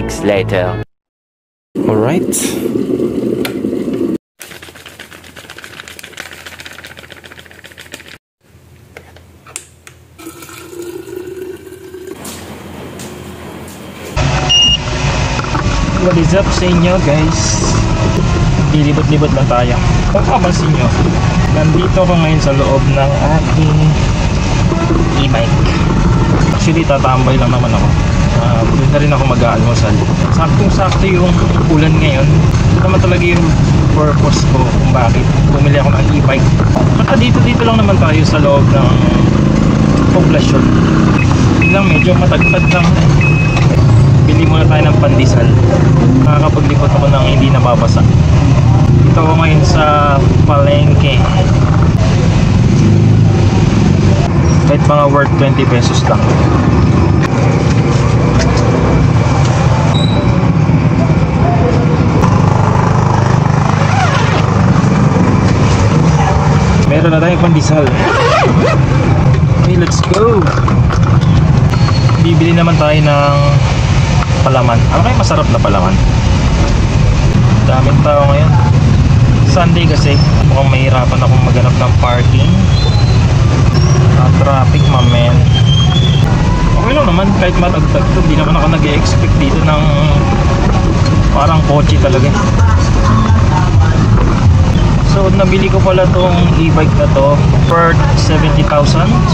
weeks later. Alright. What is up sa inyo guys? Lilibot-libot lang tayo. Kung kapansin nyo, nandito ako ngayon sa loob ng aking e-bike. Actually tatambay lang naman ako. Doon na rin ako mag-aalmusal. Saktong-sakto yung ulan ngayon. Ito naman talaga yung purpose ko kung bakit bumili ako ng e-bike. Saka dito lang naman tayo sa loob ng poblasyon. Lang medyo matagtad lang. Bili muna tayo ng pandesal. Nakakapaglipot ako ng hindi nababasa. Ito ako ngayon sa palengke. Kahit mga worth 20 pesos lang. Meron na tayong pandesal. Okay, let's go. Bibili naman tayo ng palaman. Ano kayo masarap na palaman? Daming tao ngayon. Sunday kasi mukhang mahirapan akong maghanap ng parking. Traffic mamen. Okay lang naman kahit matagtag to. Hindi naman ako nag-e-expect dito ng parang kotse talaga. So nabili ko pala tong e-bike na to for 70,000.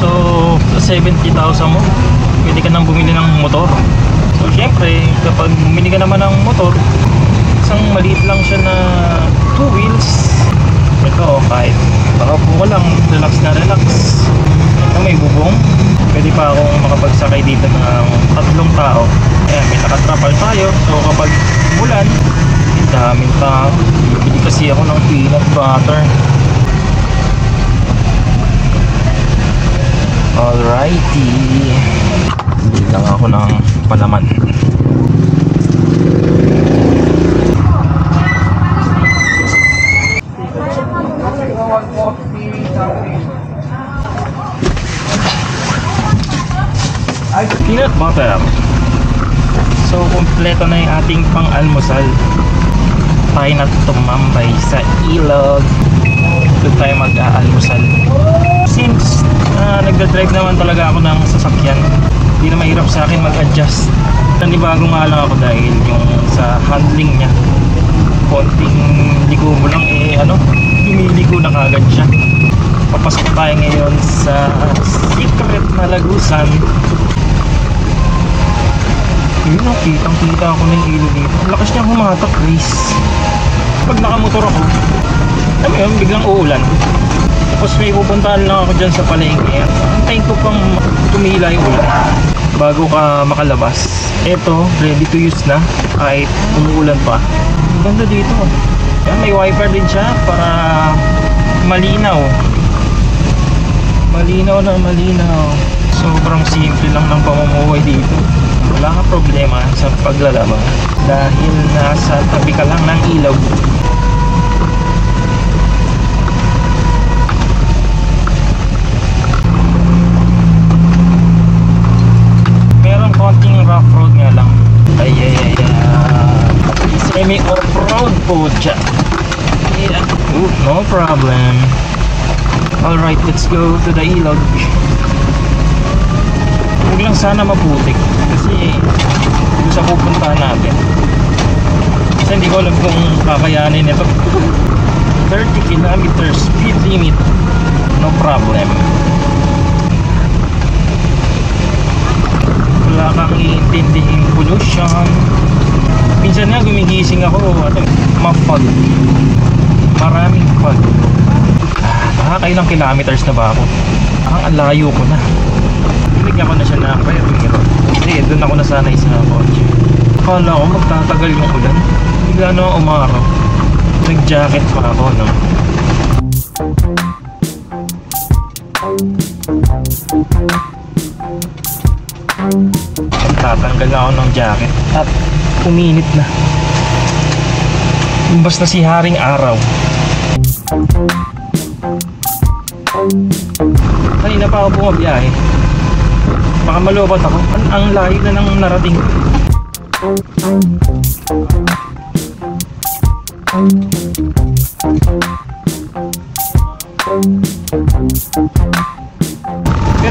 So sa 70,000 mo pwede ka nang bumili ng motor. So syempre kapag bumili ka naman ng motor, isang maliit lang siya na 2 wheels. Ito kahit nakaupo ko lang, relax na relax. Ito may bubong. Pwede pa akong makapagsakay dito ng 3 tao. Ayan, may nakatrapal tayo. So kapag umulan, daming tao. Bibili kasi ako ng peanut butter. Alrighty. Bili lang ako ng palaman. Peanut butter. So kompleto na yung ating pang-almusal. Tayo na tumambay sa ilog. Doon tayo mag-aalmusal. Since nagda-drive naman talaga ako ng sasakyan, hindi na mahirap sa akin mag-adjust. Nanibago nga lang ako dahil yung sa handling niya, konting ligo mo lang lumiligo na kagad siya. Papasok tayo ngayon sa secret na lagusan. Yun ang kitang-kita ako na yung ilog dito. Ang lakas niyang humatak, Chris. Pag nakamotor ako, alam mo yun, biglang uulan. Tapos may pupuntahan lang ako dyan sa palengke. Antayin ko pang tumila yung ulan bago ka makalabas. Eto, ready to use na kahit umuulan pa. Ganda dito. Yan, may wiper din siya para malinaw. Malinaw na malinaw. Sobrang simple lang ng pamumuhay dito. Wala kang problema sa paglalaba dahil nasa tabi ka lang ng ilog. Merong konting rough road nga lang. Ay. Semi off-road po dyan. Yeah. No problem. Alright, let's go to the ilog. Huwag lang sana maputik kasi doon sa pupuntahan natin. Kasi hindi ko alam kung kakayanin ito. 30 kilometers speed limit. No problem. Wala kang iintindihing pollution. Minsan nga gumigising ako ma-fog. Maraming fog. Nakakailang kilometers na ba ako? Ang layo ko na. Bigyan ko na siya na pero doon ako nasanay sa kotse. Akala ko magtatagal yung ulan. Bigla na umaraw. Nag-jacket pa ako, no? Tatanggal ako ng jacket at uminit na. Imbas na si Haring Araw. Kanina pa ako bumabiyahe. Baka malobot ako. Ang layo na ng narating ko. Pero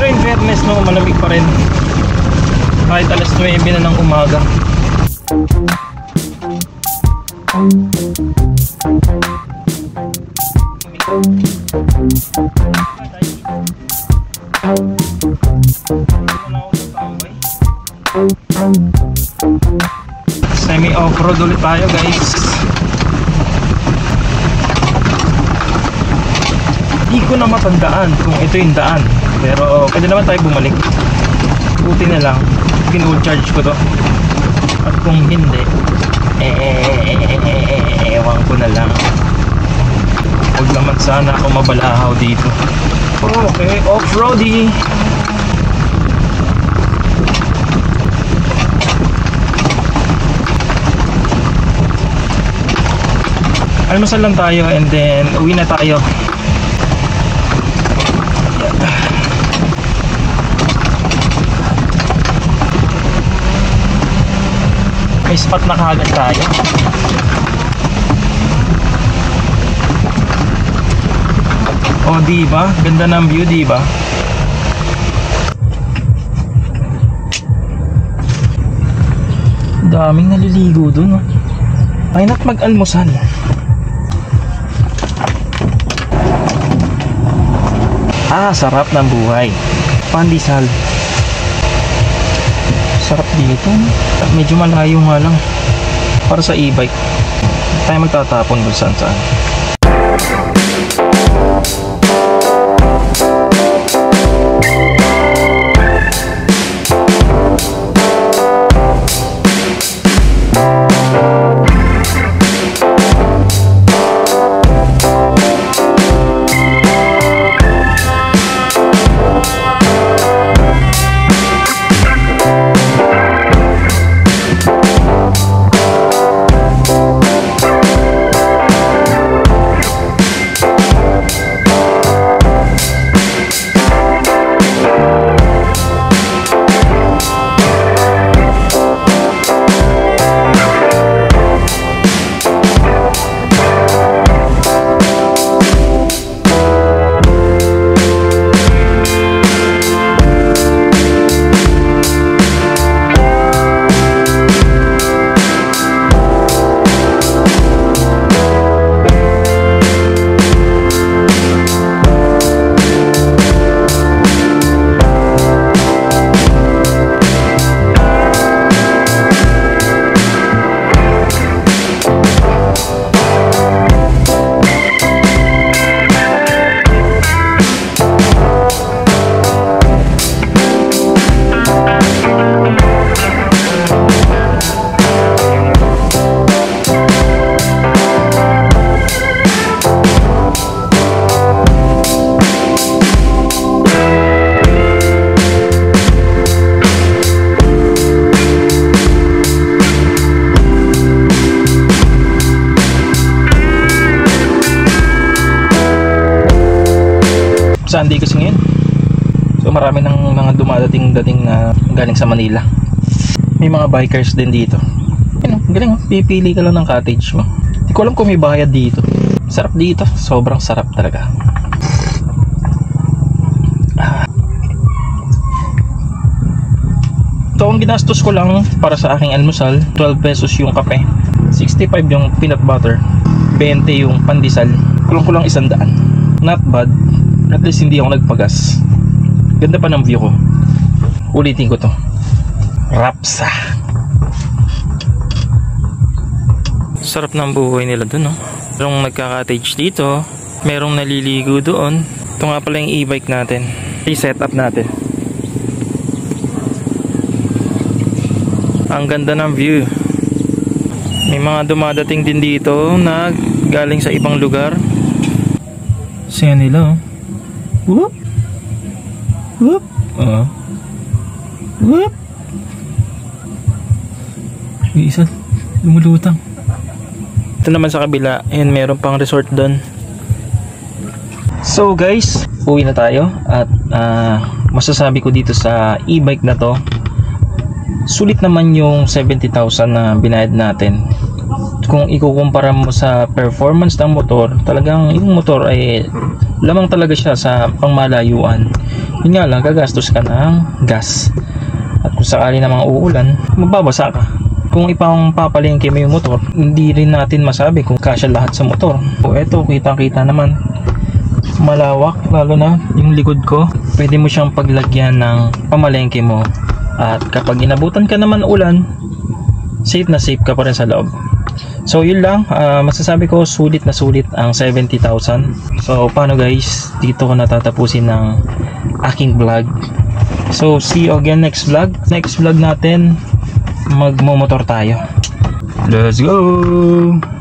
in fairness, no, malamig pa rin kahit alas 9 na ng umaga. Semi off-road ulit tayo, guys. Hindi ko na matandaan kung ito yung daan, pero pwede naman tayo bumalik. Buti na lang pin-old charge ko to, at kung hindi ewan ko na lang. Huwag naman sana ako mabalahaw dito. Okay, off-roady. Almusal lang tayo and then uwi na tayo. May spot na kaagad tayo. Oh, diba? Ganda ng view, diba? Daming naliligo dun, oh. Why not mag-almusal? Ah, sarap ng buhay. Pandesal. Sarap dito. Medyo malayo nga lang. Para sa e-bike. Tayo magtatapon kung saan saan. Sunday kasi ngayon, so marami ng mga dumadating na galing sa Manila. May mga bikers din dito. Ayun, galing, pipili ka lang ng cottage mo. Hindi ko alam kung may bayad dito. Sarap dito, sobrang sarap talaga. So ang ginastos ko lang para sa aking almusal, 12 pesos yung kape, 65 yung peanut butter, 20 yung pandesal, kulang 100. Not bad. At least hindi ako nagpagas. Ganda pa ng view ko. Ulitin ko to. Rapsa. Sarap ng buhay nila dun, no? Merong nagka-cottage dito, merong naliligo doon. Ito nga pala yung e-bike natin. I-set up natin. Ang ganda ng view. May mga dumadating din dito na galing sa ibang lugar. Saya nila, oh. Whoop. Whoop. Whoop. May isa lumulutang. Ito naman sa kabila, and meron pang resort doon. So guys, uwi na tayo. At masasabi ko dito sa e-bike na to, sulit naman yung 70,000 na binayad natin. Kung ikukumpara mo sa performance ng motor, talagang yung motor ay lamang talaga siya sa pangmalayuan. Yun nga lang, gagastos ka ng gas. At kung sakali namang uulan, magbabasa ka. Kung ipang papalengke mo yung motor, hindi rin natin masabi kung kasya lahat sa motor. So eto, kita-kita naman, malawak, lalo na yung likod ko. Pwede mo siyang paglagyan ng pamalengke mo. At kapag inabutan ka naman ulan, safe na safe ka pa rin sa loob. So yun lang, masasabi ko sulit na sulit ang 70,000. So paano guys, dito ko natatapusin ng aking vlog. So see you again next vlog. Next vlog natin, magmomotor tayo. Let's go!